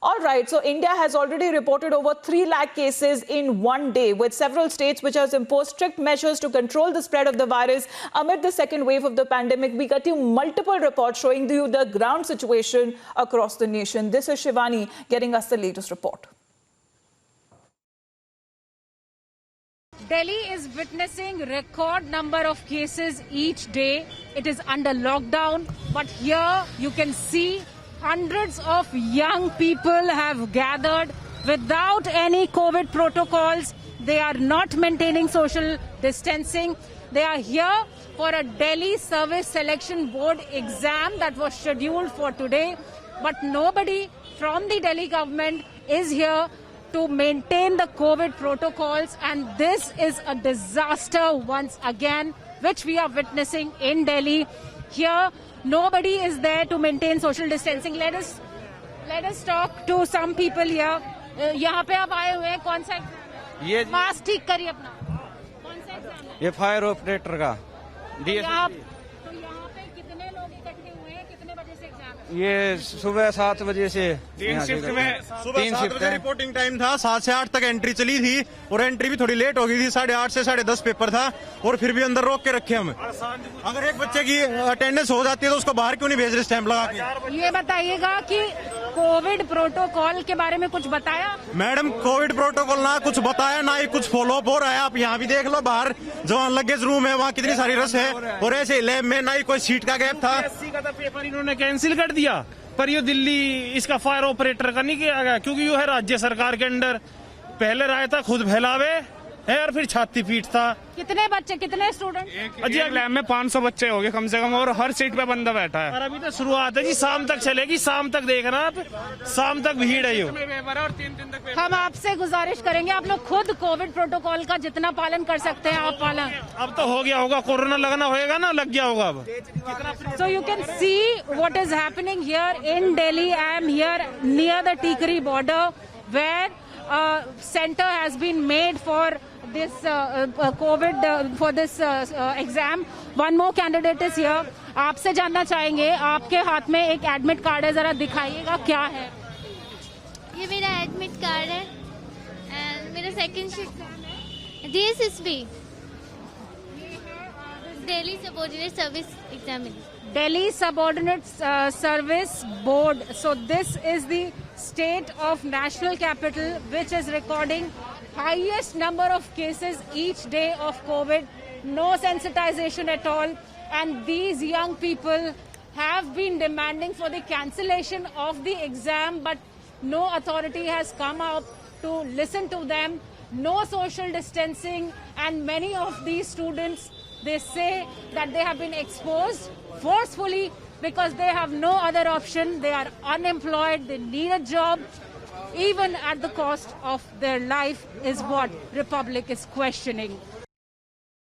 All right, so India has already reported over 3 lakh cases in one day, with several states which has imposed strict measures to control the spread of the virus amid the second wave of the pandemic. We got you multiple reports showing you the ground situation across the nation. This is Shivani getting us the latest report. Delhi is witnessing record number of cases each day. It is under lockdown, but here you can see hundreds of young people have gathered without any COVID protocols. They are not maintaining social distancing. They are here for a Delhi Service Selection Board exam that was scheduled for today, but nobody from the Delhi government is here to maintain the COVID protocols, and this is a disaster once again, which we are witnessing in Delhi. Here, nobody is there to maintain social distancing. Let us talk to some people here. यहाँ पे आप आए हुए हैं, कौन सा ये mask ठीक करिए अपना, कौन सा एग्जाम है? ये फायर ऑपरेटर का तो यहाँ पे कितने लोग इकट्ठे हुए हैं, कितने बजे से एग्जाम है? ये सुबह 7 बजे से 3 शिफ्ट में सुबह 7 बजे रिपोर्टिंग टाइम था, 7 से 8 तक एंट्री चली थी और एंट्री भी थोड़ी लेट हो गई थी। 8:30 से 10:30 पेपर था और फिर भी अंदर रोक के रखे हम। अगर एक बच्चे की अटेंडेंस हो जाती है तो उसको बाहर क्यों नहीं भेज रहे स्टैंप लगा के? ये बताइएगा कि कोविड प्रोटोकॉल के बारे में कुछ बताया? मैडम, कोविड प्रोटोकॉल ना कुछ बताया, ना ही कुछ फॉलो अप हो रहा है। आप यहाँ भी देख लो, बाहर जवान लगेज रूम है, वहाँ कितनी सारी रस है और ऐसे लैब में ना ही कोई सीट का गैप था। का पेपर इन्होंने कैंसिल कर दिया, पर ये दिल्ली इसका फायर ऑपरेटर का नहीं किया गया क्योंकि ये है राज्य सरकार के अंडर। पहले राय था खुद फैलावे है और फिर छाती पीटता। कितने बच्चे, कितने स्टूडेंट? अजी एक लैब में 500 बच्चे हो गए कम से कम और हर सीट पे बंदा बैठा है। और अभी तो शुरुआत है जी, शाम तक चलेगी, शाम तक देखना आप, शाम तक भीड़ है। और 3 दिन तक हम आपसे गुजारिश करेंगे, आप लोग खुद कोविड प्रोटोकॉल का जितना पालन कर सकते हैं आप पालन। अब तो हो गया होगा, कोरोना लगना होएगा ना, लग गया होगा अब। So you can see what is happening here in Delhi. I am here near the Tikri border where a center has been made for this COVID, for this exam. One more candidate is here. आपसे जानना चाहेंगे, आपके हाथ में एक admit card है, जरा दिखाइएगा क्या है? ये मेरा एडमिट कार्ड है एंड मेरा सेकंड शिफ्ट है DSSB, Delhi subordinate service examination. Delhi Subordinate Service Board. So this is the state of national capital which is recording highest number of cases each day of COVID. No sensitization at all. And these young people have been demanding for the cancellation of the exam, but no authority has come out to listen to them. No social distancing, and many of these students, they say that they have been exposed forcefully because they have no other option. They are unemployed, they need a job, even at the cost of their life, is what Republic is questioning.